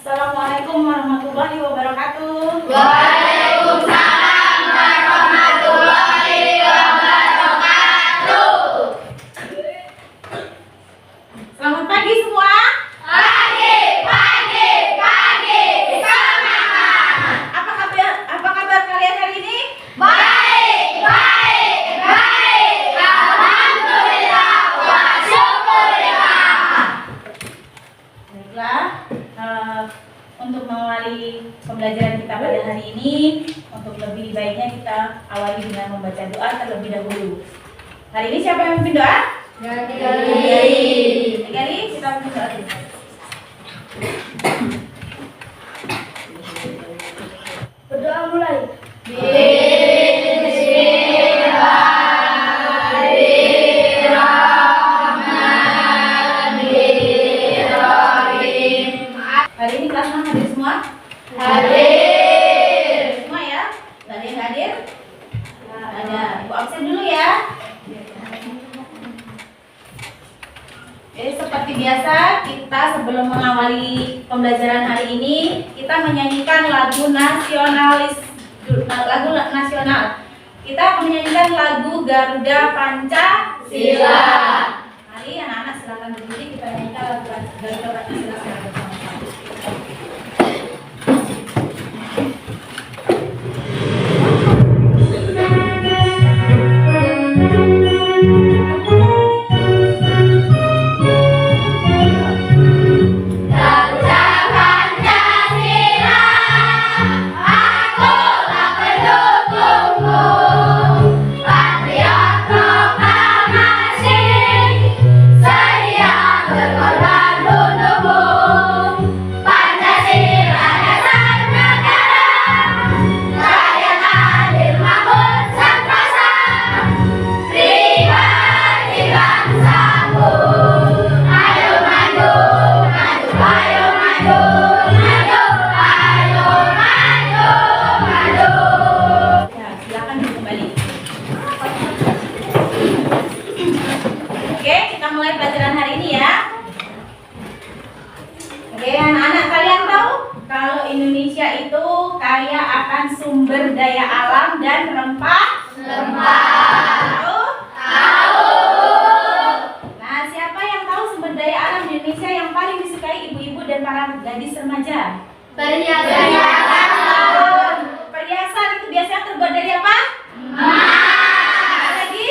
Assalamualaikum warahmatullahi wabarakatuh. Waalaikumsalam warahmatullahi wabarakatuh. Selamat pagi semua. Pagi. Semangat. Apa kabar kalian hari ini? Baik. Alhamdulillah wa syukurillah. Baiklah, untuk mengawali pembelajaran kita pada hari ini, untuk lebih baiknya kita awali dengan membaca doa terlebih dahulu. Hari ini siapa yang memimpin doa? Gali, kita memimpin doa dulu. Berdoa mulai. Hari ini kelas 6 hadir semua? Hadir. Semua ya? Gak ada yang hadir? Ada. Ibu absen dulu ya. Jadi seperti biasa, kita sebelum mengawali pembelajaran hari ini, kita menyanyikan lagu nasional. Kita akan menyanyikan lagu Garuda Pancasila. Mari anak-anak silakan berdiri, kita nyanyikan lagu Garuda Pancasila secara bersama-sama. Garuda Pancasila, akulah pendukungmu. Patriot proklamasi, sedia berkorban untukmu. Pancasila dasar negara, rakyat adil makmur sang kuasa. Pribadi bangsamu, ayo maju, ayo maju. Ya, silakan kembali. Oke, kita mulai pelajaran hari ini ya. Oke, anak-anak, kalian tahu kalau Indonesia itu kaya akan sumber daya alam dan rempah? Tahu? Nah, siapa yang tahu sumber daya alam di Indonesia yang paling disukai ibu-ibu dan para gadis remaja? Perhiasan itu biasanya terbuat dari apa? Apa lagi?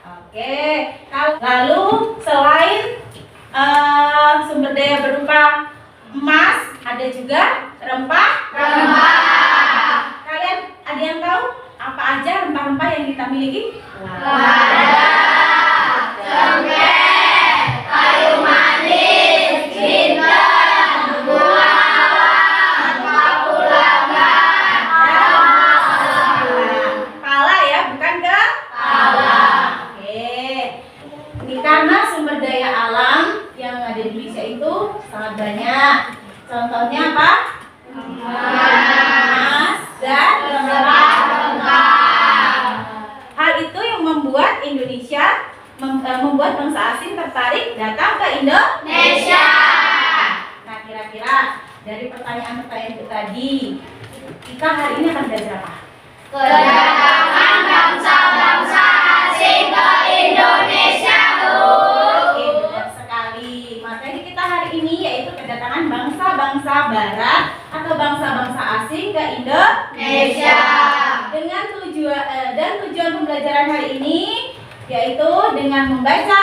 Oke. Lalu selain sumber daya berupa emas, ada juga rempah. Kalian ada yang tahu apa aja rempah-rempah yang kita miliki? Kayu manis, jinten, buah mawar, Pala ya, bukan ke? Oke. Ini karena sumber daya alam yang ada di Indonesia itu sangat banyak. Contohnya apa? Emas dan rempah. Hal itu yang membuat Indonesia membuat bangsa asing tertarik datang ke Indonesia. Nah, kira-kira dari pertanyaan-pertanyaan itu tadi, kita hari ini akan belajar apa? kedatangan bangsa-bangsa asing ke Indonesia, Bu. Oke, benar sekali. Makanya kita hari ini yaitu kedatangan bangsa-bangsa barat atau bangsa-bangsa asing ke Indonesia. Dengan tujuan pembelajaran hari ini yaitu dengan membaca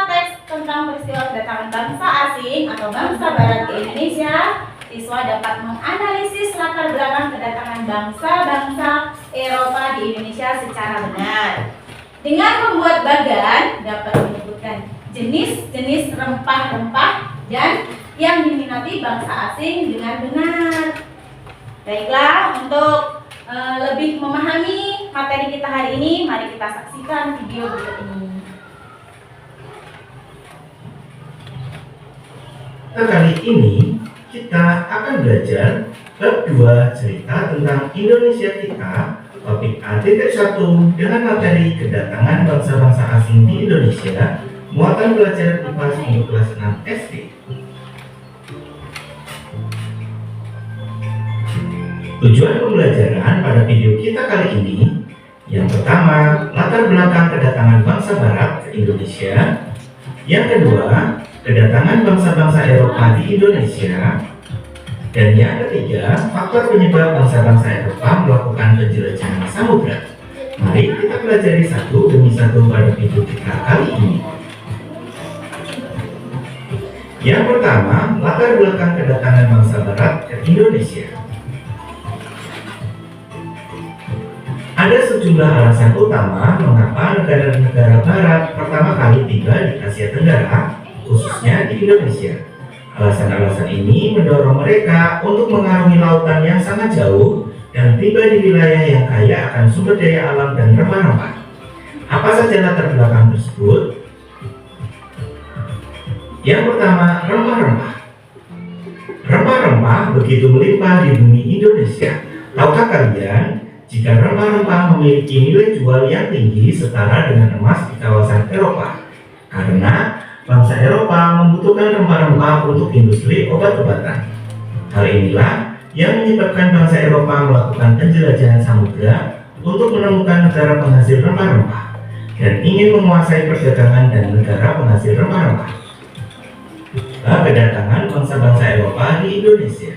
teks tentang peristiwa kedatangan bangsa asing atau bangsa barat ke Indonesia, siswa dapat menganalisis latar belakang kedatangan bangsa-bangsa Eropa di Indonesia secara benar. Dengan membuat bagan dapat menyebutkan jenis-jenis rempah-rempah dan yang diminati bangsa asing dengan benar. Baiklah, untuk lebih memahami materi kita hari ini, mari kita saksikan video berikut ini. Kali ini kita akan belajar bab 2 cerita tentang Indonesia kita, topik A.1 dengan materi kedatangan bangsa-bangsa asing di Indonesia, muatan pelajaran IPA untuk kelas 6 SD. Tujuan pembelajaran pada video kita kali ini, yang pertama, latar belakang kedatangan bangsa Barat ke Indonesia. Yang kedua, kedatangan bangsa-bangsa Eropa di Indonesia. Dan yang ketiga, faktor penyebab bangsa-bangsa Eropa melakukan penjelajahan samudra. Mari kita pelajari satu demi satu pada video kita kali ini. Yang pertama, latar belakang kedatangan bangsa Barat ke Indonesia. Ada sejumlah alasan utama mengapa negara-negara Barat pertama kali tiba di Asia Tenggara, khususnya di Indonesia. Alasan-alasan ini mendorong mereka untuk mengarungi lautan yang sangat jauh dan tiba di wilayah yang kaya akan sumber daya alam dan rempah-rempah. Apa saja latar belakang tersebut? Yang pertama, rempah-rempah. Rempah-rempah begitu melimpah di bumi Indonesia. Tahukah kalian, jika rempah-rempah memiliki nilai jual yang tinggi setara dengan emas di kawasan Eropa? Karena bangsa Eropa membutuhkan rempah-rempah untuk industri obat-obatan. Hal inilah yang menyebabkan bangsa Eropa melakukan penjelajahan samudra untuk menemukan negara penghasil rempah-rempah dan ingin menguasai perdagangan dan negara penghasil rempah-rempah. Kedatangan bangsa-bangsa Eropa di Indonesia.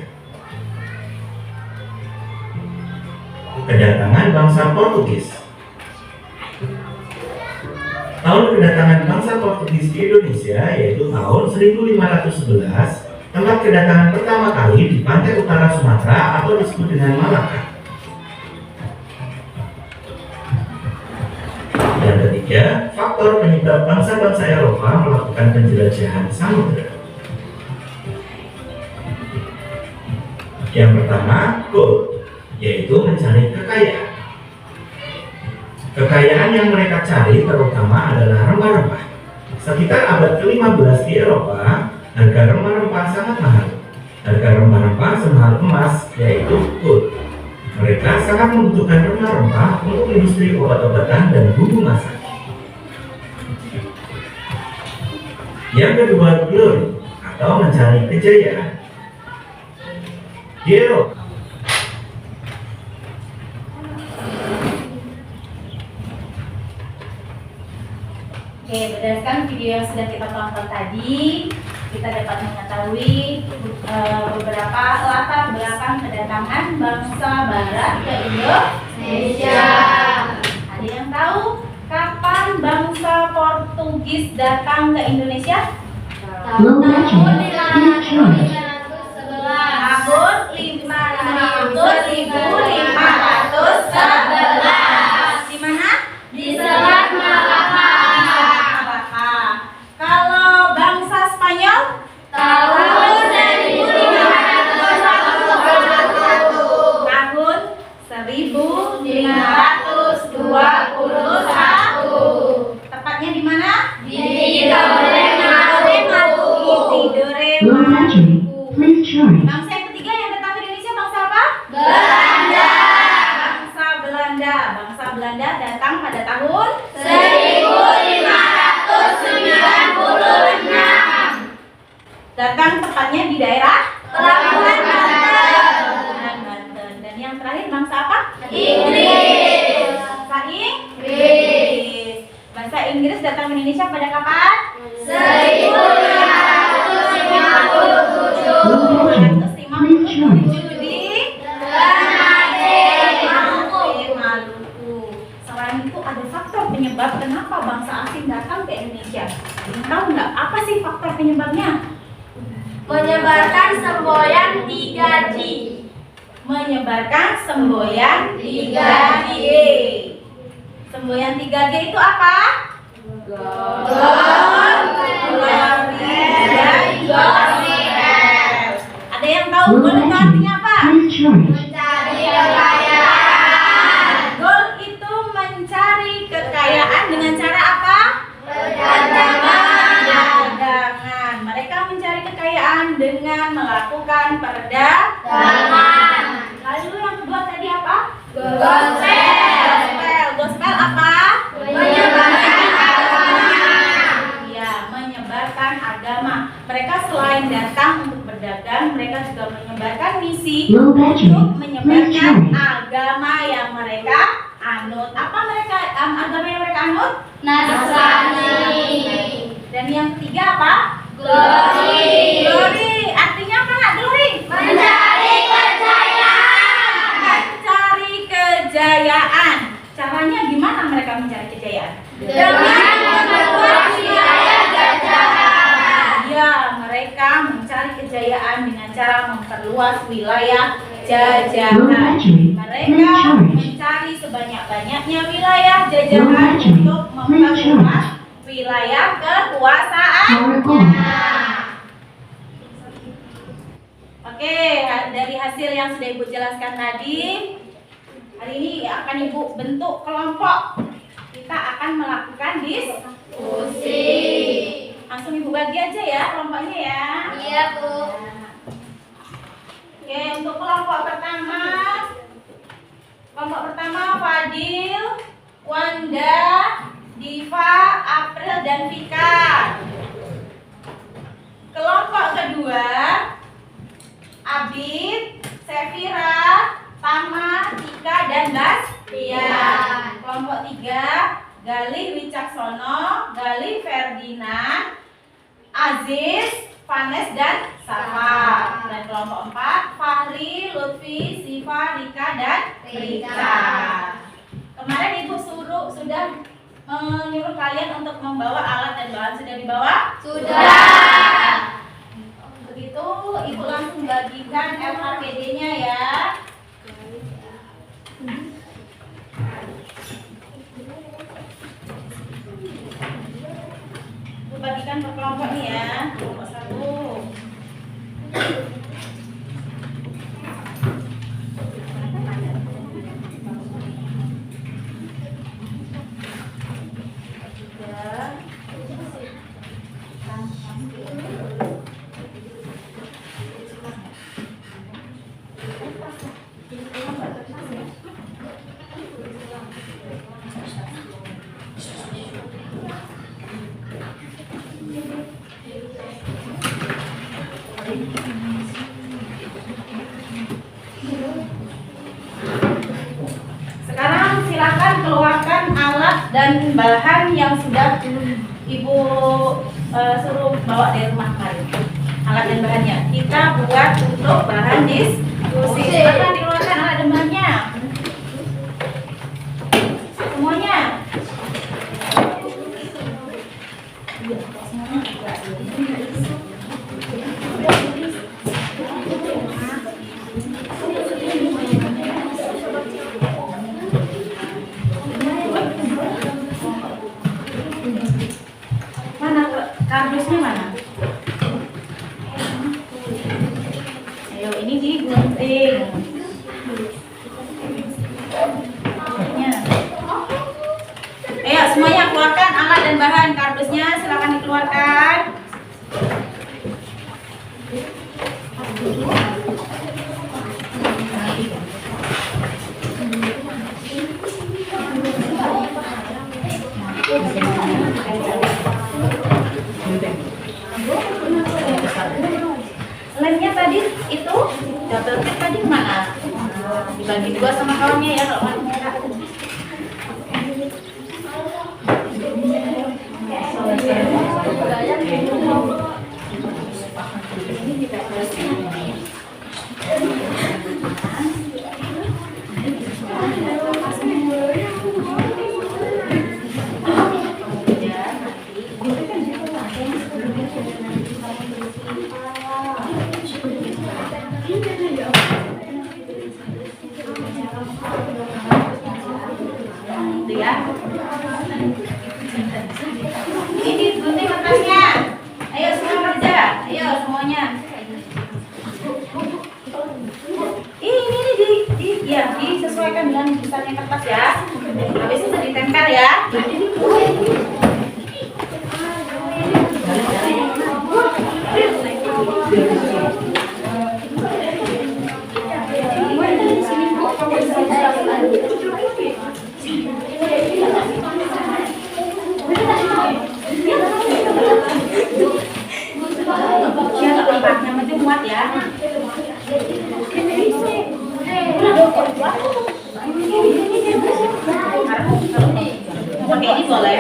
Kedatangan bangsa Portugis. Tahun kedatangan bangsa Portugis di Indonesia yaitu tahun 1511, tempat kedatangan pertama kali di pantai utara Sumatera atau disebut dengan Malaka. Yang ketiga, faktor penyebab bangsa-bangsa Eropa melakukan penjelajahan samudra. Yang pertama, gold, yaitu mencari kekayaan. Kekayaan yang mereka cari terutama adalah rempah-rempah. Sekitar abad ke-15 di Eropa, harga rempah-rempah sangat mahal. Harga rempah-rempah semahal emas, yaitu gold. Mereka sangat membutuhkan rempah-rempah untuk industri obat-obatan dan bumbu masak. Yang kedua, glory, atau mencari kejayaan. Di Eropa, Oke, berdasarkan video yang sudah kita tonton tadi, kita dapat mengetahui beberapa latar belakang kedatangan bangsa Barat ke Indonesia. Ada yang tahu kapan bangsa Portugis datang ke Indonesia? Tahun 1511. Tahun 1511. Di mana? Di Selat Malaka. Kalau bangsa Spanyol? Tahun 1521. Tahun 1521. Tepatnya di mana? Di Tidore Maluku. Low battery. Please charge. Bangsa yang ketiga yang datang ke Indonesia bangsa apa? Belanda. Bangsa Belanda. Bangsa Belanda datang pada tahun 1596. datang tepatnya di daerah Pelabuhan Banten. Banten. Dan yang terakhir bangsa apa? Inggris. Bangsa Inggris. Bangsa Inggris datang ke Indonesia pada kapan? 1557. Low battery. Please charge. 1557 di Maluku. Selain itu ada faktor penyebab kenapa bangsa asing datang ke Indonesia. Tahu nggak apa sih faktor penyebabnya? Menyebarkan semboyan 3G. Menyebarkan semboyan 3G. Semboyan 3G itu apa? Ada yang tahu Low gold itu battery. artinya apa? Please charge. Mencari kekayaan. Gold itu mencari kekayaan dengan cara apa? Perdagangan. Mereka mencari kekayaan dengan melakukan perdagangan. Lalu yang kedua tadi apa? Gospel. Gospel apa? Menyebarkan agama. Ya, menyebarkan agama. Mereka selalu selain datang untuk berdagang, mereka juga menyebarkan misi Low battery. untuk menyebarkan Please agama yang mereka anut. Apa agama yang mereka anut? Nasrani. Dan yang ketiga apa? Glory. Glory. Artinya apa Kak? Glory? Mencari kejayaan. Mencari kejayaan. Caranya gimana mereka mencari kejayaan? Dengan memperluas wilayah jajahan. Ya, mereka mencari kejayaan dengan cara memperluas wilayah jajahan. Mereka mencari sebanyak-banyaknya wilayah jajahan untuk memperluas wilayah kekuasaannya. Oke, dari hasil yang sudah Ibu jelaskan tadi, hari ini akan Ibu bentuk kelompok. Kita akan melakukan diskusi. Langsung Ibu bagi aja ya kelompoknya ya. Iya, Bu. Oke, untuk kelompok pertama Fadil, Wanda, Diva, April, dan Vika. Kelompok kedua Abid, Sefira, Tama, Tika, dan Bastian. Kelompok 3 Galih Wicaksono, Galih Ferdinand, Aziz, Vanes, dan Safa. Dan kelompok 4 Fahri, Lutfi, Siva, Rika, dan Rika. Kemarin Ibu sudah menyuruh kalian untuk membawa alat dan bahan. Sudah dibawa? Sudah. Begitu, Ibu langsung bagikan LHPD-nya ya. Ibu bagikan per kelompok nih ya. Kelompok 1. Sekarang silakan keluarkan alat dan bahan yang sudah Ibu suruh bawa dari rumah kemarin. Alat dan bahannya kita buat untuk bahan diskusi. Silakan dikeluarkan alat dan bahannya. Semuanya. Mana kardusnya mana? Ayo ini digunting. Ayo semuanya keluarkan alat dan bahan kardusnya, silakan dikeluarkan. Lemnya tadi itu double tip tadi mana? Dibagi 2 sama kawannya ya kalau warna merah. Gitu ya. Ini gunting kertasnya. Ayo semua kerja. Ayo semuanya. Ini ya disesuaikan dengan besarnya kertas ya. Habis itu ditempel ya. Ya, muat ya. Pakai ini boleh.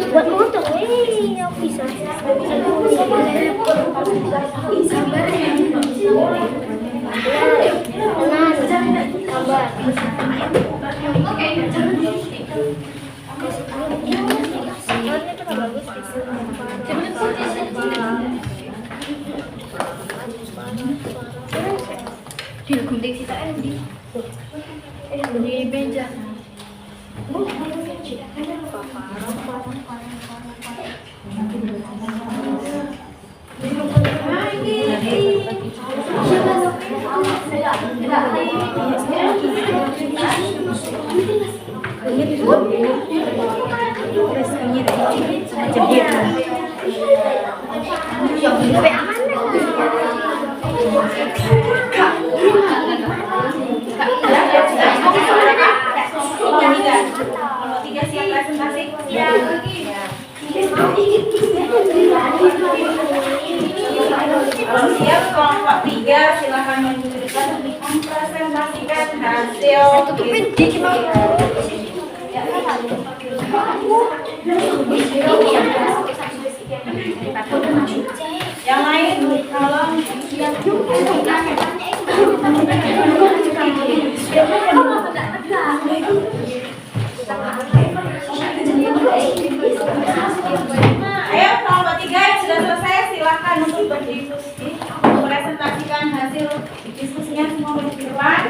Buat motor ini yang bisa. Di meja. Kalau tiga siap presentasi? Kalau siap kelompok 3 silakan maju ke depan untuk mempresentasikan hasil. Yang lain tolong ayo kelompok 3 yang sudah selesai silakan untuk berdiskusi, mempresentasikan hasil diskusinya semua di depan.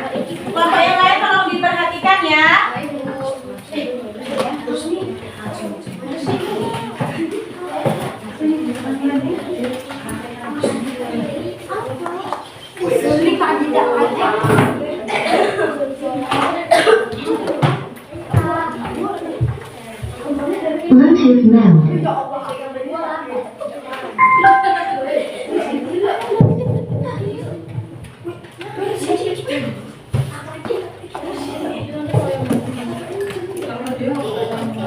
Kelompok yang lain tolong diperhatikan ya. Bluetooth mode.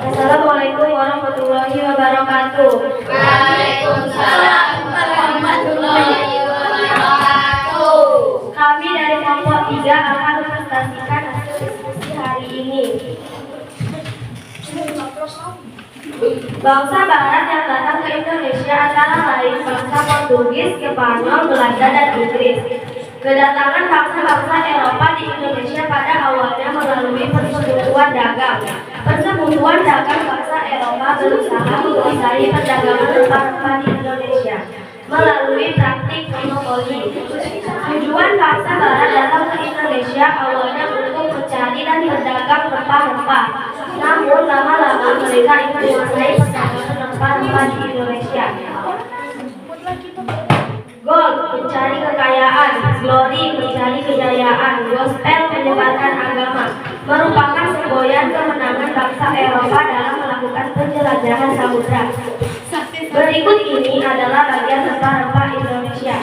Assalamualaikum warahmatullahi wabarakatuh. Waalaikumsalam warahmatullahi wabarakatuh. Kami dari kelompok 3 akan mempresentasikan hasil diskusi hari ini. Bangsa Barat yang datang ke Indonesia antara lain bangsa Portugis, Spanyol, Belanda, dan Inggris. Kedatangan bangsa-bangsa Eropa di Indonesia pada awalnya melalui persekutuan dagang. Persekutuan dagang bangsa Eropa berusaha menguasai perdagangan rempah-rempah di Indonesia melalui praktik monopoli. Tujuan bangsa Barat datang ke Indonesia awalnya untuk mencari dan berdagang rempah-rempah. Namun lama-lama mereka ingin menguasai perdagangan rempah-rempah di Indonesia. Gold mencari kekayaan, glory mencari kejayaan, gospel menyebarkan agama, merupakan semboyan kemenangan bangsa Eropa dalam melakukan penjelajahan samudra. Berikut ini adalah bagian rempah-rempah Indonesia.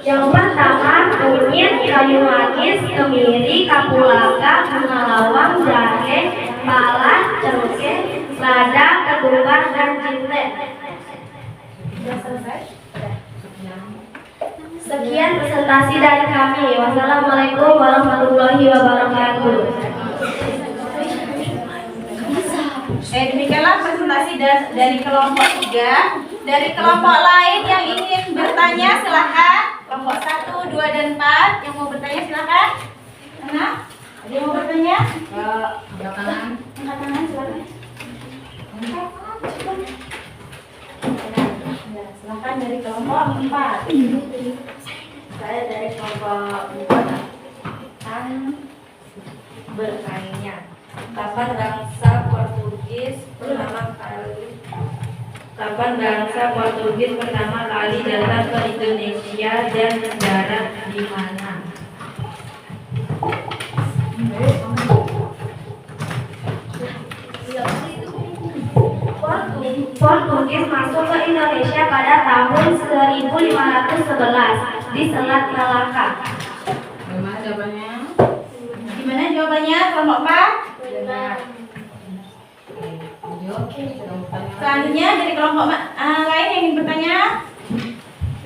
Yang pertama, kunyit, kayu manis, kemiri, kapulaga, bunga lawang, jahe, pala, cengkeh, lada, ketumbar, dan cinta. Sudah selesai? Sekian presentasi dari kami. Wassalamualaikum warahmatullahi wabarakatuh. Demikianlah presentasi dari kelompok 3. Dari kelompok lain yang ingin bertanya silahkan. Kelompok 1, 2, dan 4 yang mau bertanya silahkan. Mana? Ada yang mau bertanya? Angkat tangan. Angkat tangan silahkan. Silahkan dari kelompok 4. Saya dari kelompok 4 akan bertanya, kapan bangsa Portugis pertama kali datang ke Indonesia dan mendarat di mana? Portugis masuk ke Indonesia pada tahun 1511 di Selat Malaka. Gimana jawabannya? Gimana jawabannya kelompok 4? Selanjutnya dari kelompok lain yang ingin bertanya.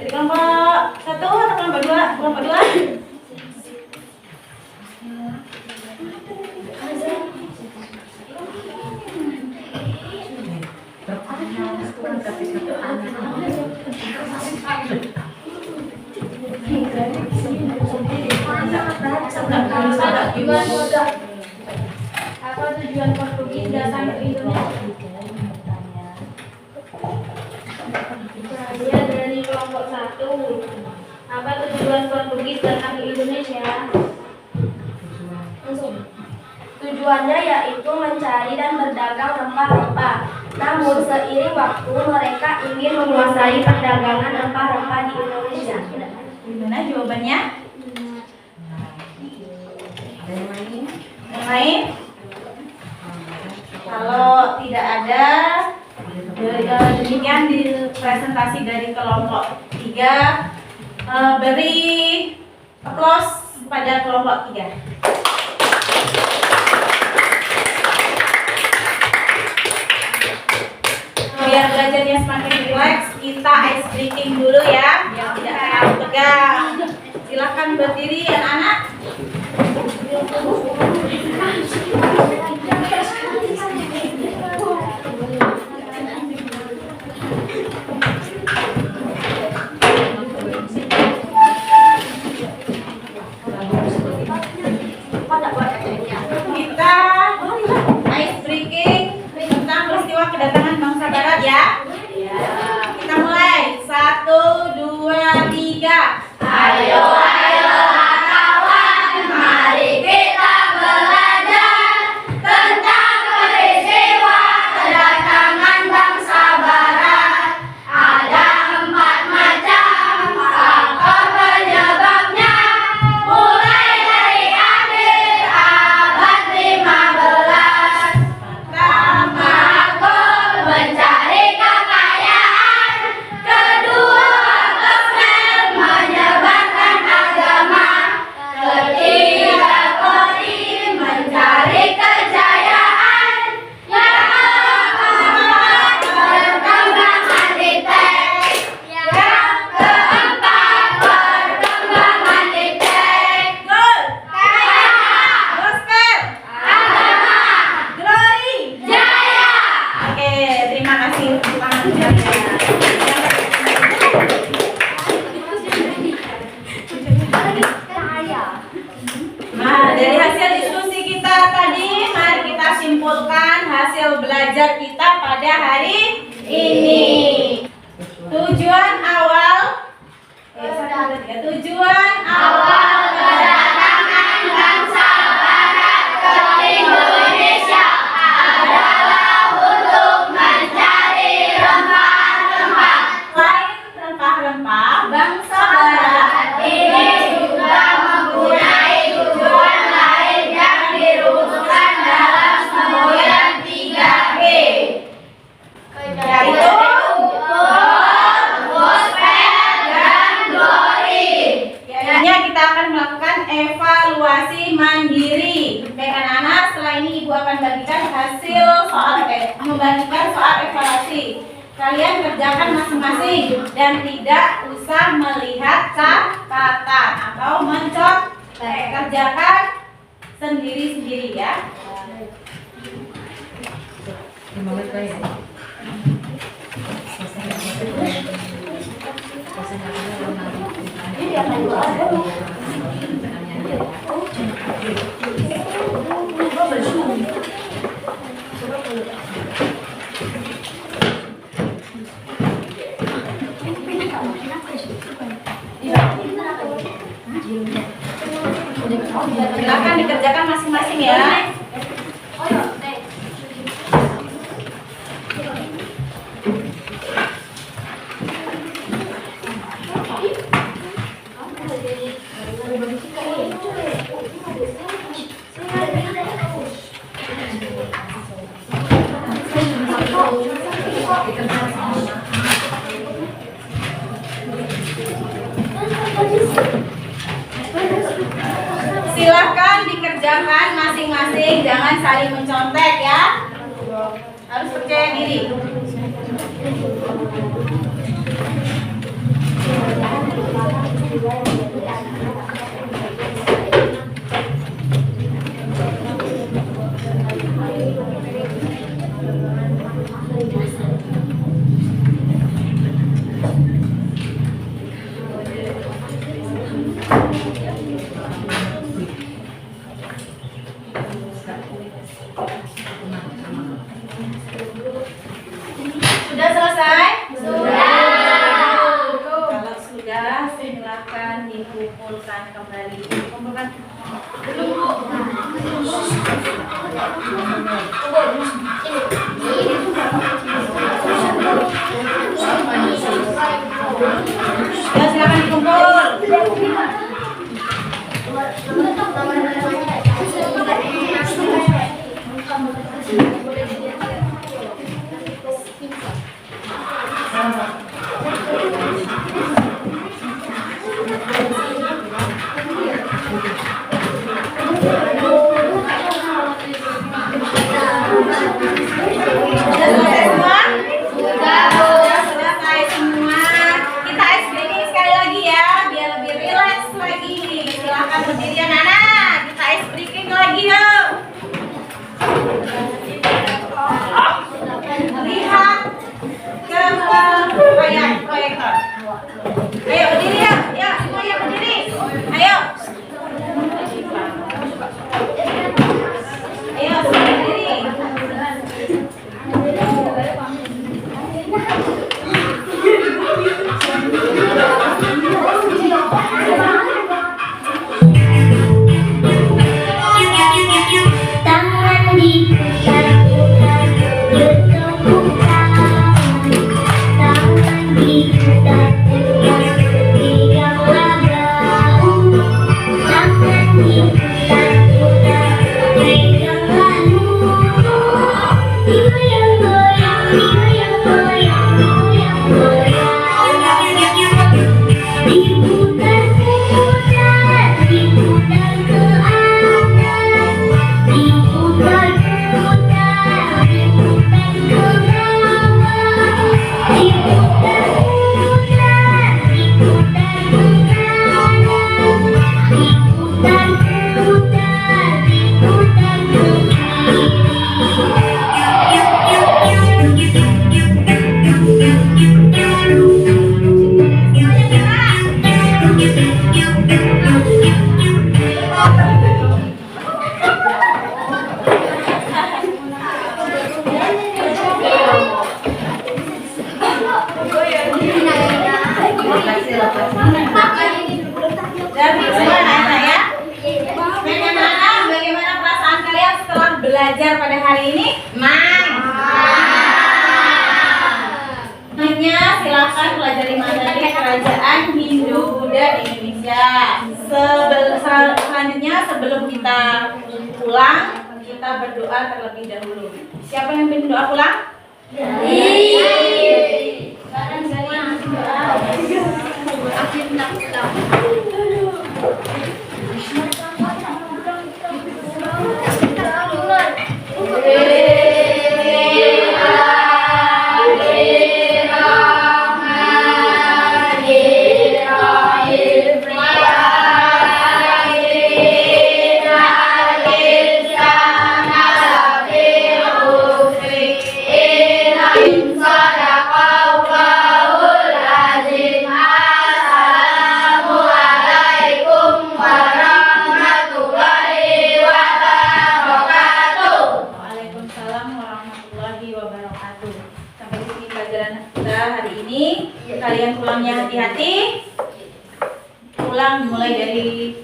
Dari kelompok 1 atau kelompok 2? Kelompok 2. Apa tujuan Portugis datang ke Indonesia? Saya dari kelompok 1. Apa tujuan Portugis datang ke Indonesia? Tujuannya yaitu mencari dan berdagang rempah-rempah. Namun seiring waktu mereka ingin menguasai perdagangan rempah-rempah di Indonesia. Gimana jawabannya? Yang lain? Kalau tidak ada, demikian di presentasi dari kelompok 3. Beri aplaus pada kelompok 3. Biar belajarnya semakin rileks, kita ice breaking dulu ya, yang tidak terlalu tegang. Silakan berdiri anak-anak. Kita ice breaking tentang peristiwa kedatangan bangsa Barat ya. Kita mulai 1, 2, 3. Ayo, ayo kawan, mari kita belajar tentang peristiwa kedatangan bangsa Barat. Ada 4 macam faktor penyebabnya, mulai dari akhir abad 15. Pertama, Akbar mencari kekayaan. Kedua, Akbar menyebarkan agama. Ketiga, Qasim mencari kejayaan. Yang keempat, perkembangan diptek. Yang keempat, perkembangan diptek. Gol. Kaya, Gospel. agama, Glory. jaya. Oke, terima kasih untuk pengajarannya. Nah, dari hasil diskusi kita tadi, mari kita simpulkan hasil belajar kita pada hari ini. Tujuan awal Kedatangan bangsa Barat ke Indonesia adalah untuk mencari rempah-rempah. selain rempah-rempah, bangsa Barat Ini juga mempunyai tujuan lain yang dirumuskan dalam semboyan 3G, yaitu gospel, dan glory. Akhirnya kita akan melakukan evaluasi mandiri. Baik anak-anak, setelah ini ibu akan membagikan soal evaluasi. kalian kerjakan masing-masing dan tidak usah melihat catatan atau mencontek. Kerjakan sendiri-sendiri ya. Silakan dikerjakan masing-masing ya. Silahkan dikerjakan masing-masing, jangan saling mencontek ya. Harus percaya diri. Sudah selesai? Kalau sudah, silakan dikumpulkan kembali. Kumpulkan. Ya, silakan dikumpul. Sudah selesai semua. Kita ice breaking sekali lagi ya, biar lebih relax lagi. Silakan berdiri anak-anak. Kita ice breaking lagi yuk. Lihat ke proyektor. Ayo berdiri ya, ya semuanya berdiri. Ayo. Ayo semuanya berdiri. Tangan diputar-putar, bertepuk tangan diputar-putar, tiga lagu. Tangan diputar-putar, pegang lagu. Goyang-goyang, goyang-goyang, goyang-goyang. Diputar-putar, diputar ke atas. Diputar-putar, diputar ke bawah. Diputar-putar, diputar ke kanan. Diputar-putar, diputar ke Jadi semua anak-anak ya. Bagaimana perasaan kalian setelah belajar pada hari ini? Selanjutnya silakan pelajari materi kerajaan Hindu Buddha di Indonesia. Selanjutnya sebelum kita pulang, kita berdoa terlebih dahulu. Siapa yang ingin doa pulang? Amin. hari ini. Kalian pulangnya hati-hati. Pulang mulai dari